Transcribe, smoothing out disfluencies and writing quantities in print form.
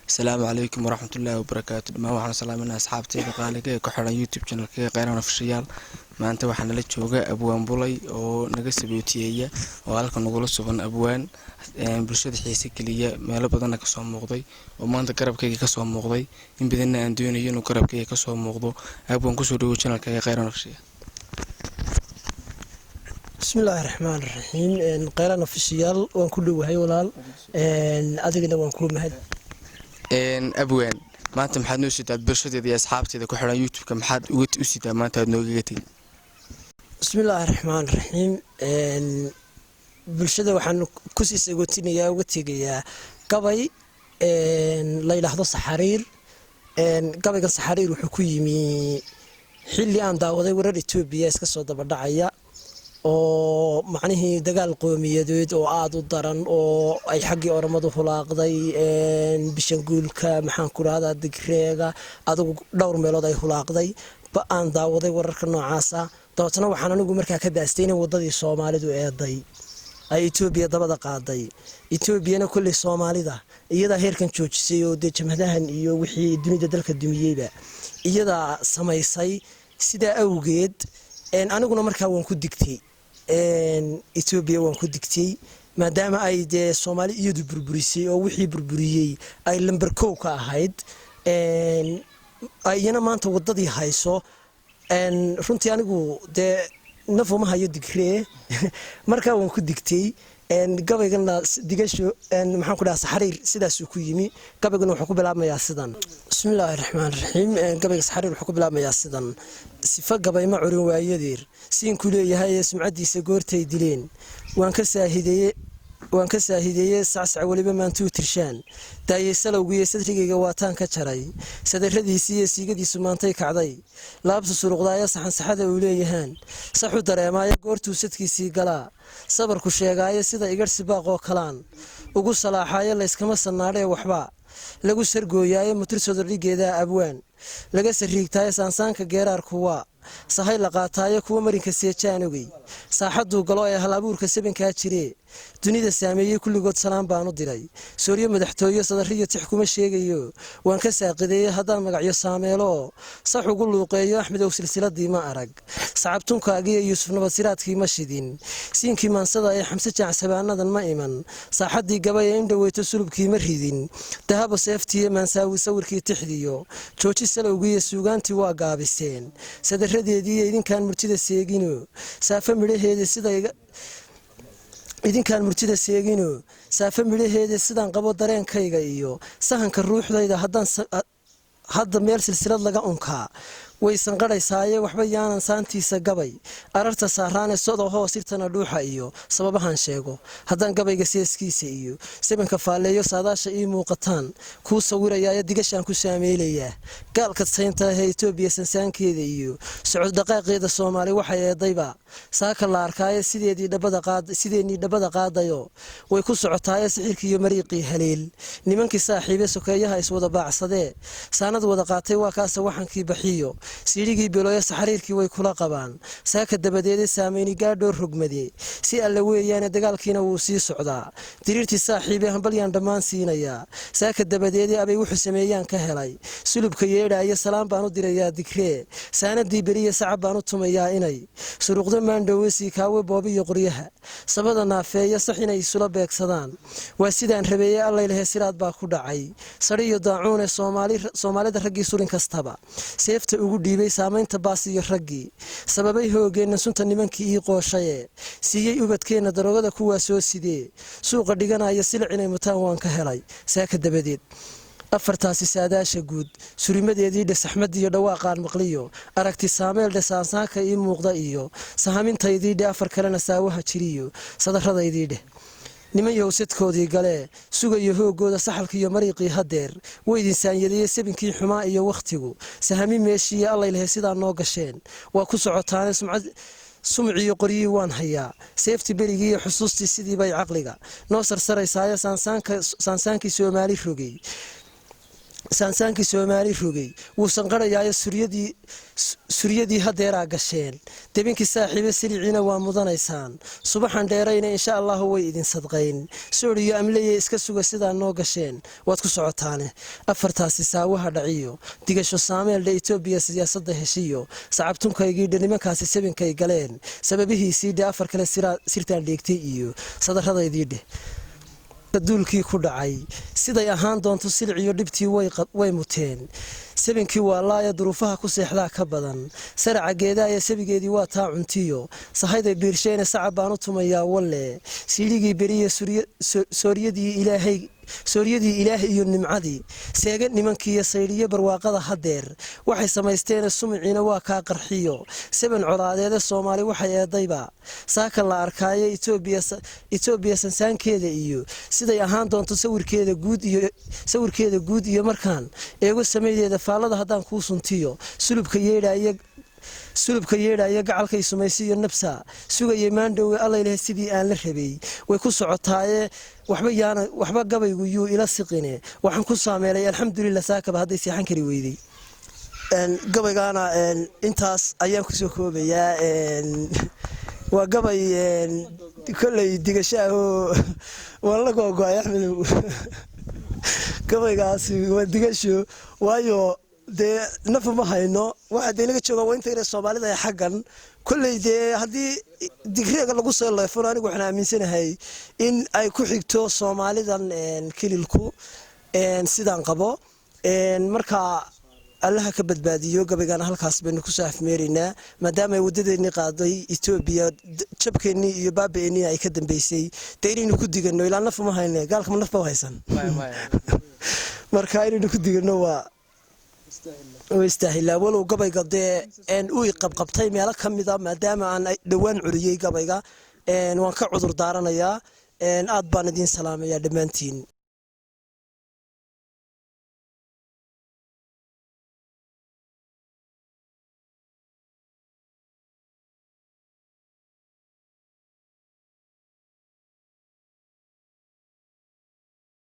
السلام عليكم ورحمة الله وبركاته. ما وحنا سلامنا أصحابتي بقالك كحرا يوتيوب channel قيران official. ما أنت وحنا لتشوجا abwaan Bulay oo naga sabootiyay oo halka nagula sugan abwaan bulshada xiisa kaliya meelo badan ka soo muuqday oo maanta garabkayga ka soo muuqday in badanna aan doonayo inuu garabkayga ka soo muuqdo abwaan ku soo dhawo channelka qeyran official. بسم الله الرحمن الرحيم قيران official وان ku dhawahay walaal adigana waan ku mahad abwaan maanta maxaad noo sidaad bulshadeeda iyo asxaabteeda ku xiran youtube-ka maxaad uga u sidaa maanta aad nooga gatay بسم الله الرحمن الرحيم bulshada waxaan ku sii sagootinaya uga tagayaa gabay la ilaahdo saxariir gabayga saxariir wuxuu ku yimi xilli aan daawaday warar Itoobiya iska soo daba dhacaya oo macnihii dagaal qowmiyadeed oo aad u daran oo ay xaqii oromadu hulaaqday bishan guulka maxaan ku raada digreega adigu dhowr meelood ay hulaaqday ba aan daawaday wararka noocaasa dootana waxaan anigu markaa ka daastay in wadadii Soomaalidu eeday ay Itoobiya dabada qaaday Itoobiyana kulli Soomaalida iyada heerkan joojisay oo jamhadahan iyo wixii dunida dalka dumiyayba iyada samaysay sida awgeed aniguna markaa waan ku digtay Itoobiya waan ku digtay maadaama ay Soomaali iyadu burburisay oo wixii burburiyay ay lambar 1 ka ahayd ayna maanta wadadii hayso runtii anigu nafuma hayo digree markaa waan ku digtay gabaygana digasho maxaan ku dhahaa saxariir sidaas uu ku yimi gabaygana wuxuu ku bilaabmayaa sidan bismillaahir rahmaanir rahiim gabayga saxariir wuxuu ku bilaabmayaa sidan sifa gabay ma curin waayadeer siin ku leeyahay sumcadiisa goortay dileen waan ka saahideeyay sacsac waliba maantuu tirshaan daayay salowgiyo sadrigayga waataan ka jaray sadarradiisii iyo siigadiisu maantay kacday laabta suruqdaaya saxan saxada uu leeyahaan saxu dareemaaya goortuu sadkiisii galaa sabarku sheegaaya sida igarsi baaqoo kalaan ugu salaaxaaya layskama sannaadhee waxba lagu sargooyaayo mutirsodo dhigeeda abwaan laga sariigtaayo saansaanka geeraarku waa sahay la qaataayo kuwa marinka seejaanogay saaxaduu galo ee hal abuurka sabankaa jiree dunida saameeyay kulligood salaam baan u diray sooriyo madaxtooyo sadarriyo tix kuma sheegayo waan ka saaqideeyay haddaan magacyo saameelo sax ugu luuqeeyo axmedow silsiladii ma arag sacabtunkaagiyo yuusuf nabasiraadkii ma shidin siinkii maansada ee xamse jaacsabaanadan ma iman saaxadii gabay ee indhaweyto sulubkii ma ridin dahabo seeftiiyo maansaawi sawirkii tixdiyo jooji salowgiiyo suugaantii waa gaabiseen sadarradeediiyo idinkaan murtida seegino saafa midhaheeda sida idinkaan murtida seegino saafa midhaheeda sidaan qabo dareenkayga iyo sahanka ruuxdayda hadda meel silsilad laga unkaa waysan qaraysaaye waxba yaanan saantiisa gabay ararta saaraane sodahoo sirtana dhuuxa iyo sababahan sheego haddaan gabayga seeskiisa iyo sabanka faaleeyo saadaasha ii muuqataan kuu sawirayaayo digashaan ku saameelayaa gaalka saynta ee Itoobiya sansaankeeda iyo socod dhaqaaqeeda Soomaali waxay eedayba saaka la arkaayo sideenii dhabada qaadayo way ku socotaayo sixirkii iyo mariiqii haleel nimankii saaxiibe sokeeyaha iswada baacsadee saanad wada qaatay waa kaas waxankii baxiyo siirigii bilooya saxariirkii way kula qabaan saaka dabadeed saameyni gaadho rogmade si alla weeyaan dagaalkiina wuu sii socdaa diriirtii saaxiibe hambalyaan dhamaan siinaya saaka dabadeed abay wuxuu sameeyaan ka helay sulubka yeedhaya salaam baan u dirayaa digree saanadii bariya sacab baan u tumayaa inay suruqdo maandhowsi kaawe boobi iyo qoryaha sabada naafeeya sax inay isula beegsadaan waa sidaan rabeeyay alla ilaahay siraad baa ku dhacay sariyo daacuun ee Soomaalida raggii surin kastaba seefta ugu dhiibay saameynta baas iyo raggii sababay hoogeenna sunta nimankii ii qooshaye siiyay ubadkeena darogada kuwa soo sidee suuqa dhiganaya silic inay mutaan waan ka helay saaka dabadeed afartaasi saadaasha guud surimadeedii dhasaxmad iyo dhawaaqaan maqliyo aragti saameel dhasaansaanka ii muuqda iyo sahamintaydii afar kalena saawaha jiriyo sadarradaydii dheh niman yowsadkoodii gale sugayo hoogooda saxalka iyo mariiqii hadeer way idin saanyadeeyay sabinkii xumaa iyo waqtigu sahami meeshii alla ilaahay sidaa noo gasheen waa ku socotaane sumciyo qoriyii waan hayaa seefti berigii iyo xusuustii sidii bay caqliga noo sarsaraysaayo saansaankii Soomaali rogay saansaankii Soomaali rogay wuu sanqarayaa suryadii hadeeraa gasheen debinkii saaxiibe siliciina waa mudanaysaan subaxan dheerayna insha Allah way idin sadqayn sooriyo amleeye iska suga sidaa noo gasheen waad ku socotaane afartaasi saawaha dhaciyo digasho saameelda Itoobiya siyaasadda heshiyo sacabtunkaygii dhinimankaasi sabinkay galeen sababihiisii afar kale sirtaan dheegtay iyo sadarradaydii dheh duulkii ku dhacay siday ahaan doonto silciyo dhibtii way muteen sabinkii waa laaya duruufaha ku seexdaa ka badan saraca geedaaya sabigeedii waa taa cuntiyo sahayday biirsheena sacab baan u tumayaa walle siiligii beriye sooryadii ilaahay iyo nimcadii seega nimankiiyo saydhiyo barwaaqada hadeer waxay samaysteen sumiciina waa kaa qarxiyo saban colaadeeda Soomaali waxay eedayba saaka la arkaayo Itoobiya sansaankeeda iyo siday ahaan doonto sawirkeeda guud iyo markaan eego sameeyeeda faalada hadaan ku suntiyo sulubka yeedhaya gacalkay sumaysiyo nabsa sugayay maandhowe alla ilaahay sidii aan la rabay way ku socotaaye waxba gabaygu yuu ila siqine waxaan ku saameelay alxamdulillah saakaba hadday seexan kari weyday gabaygaana intaas ayaan ku soo koobayaa waa gabay kolley digashaho waan la googo'ay Axmedow gabaygaasi waa digasho waayo dee nafa ma hayno waxa deegaanka jooga waa inta Soomaalida ay xaqan kulley dee hadii digriga lagu soo leefo anigu waxaan aaminsanahay in ay ku xigto Soomaalidan kililku sidaan qabo marka Allah ka badbaadiyo gabaygan halkaas baynu ku soo afmeerinaa maadaama wadadeeni qaaday Itoobiya jabkeeni iyo baabeeni ay ka dambeysay deeynu ku digano ilaa nafa ma hayno gaalka ma nafa haysan marka aynu ku digano waa ويستاهل ولو قبي قدي ان او qabqabtay meel kamida maadaama aan dhawaan curiyay gabayga وان ka cudur daaranayaa aad baan idin salaamayaa dhamaantiin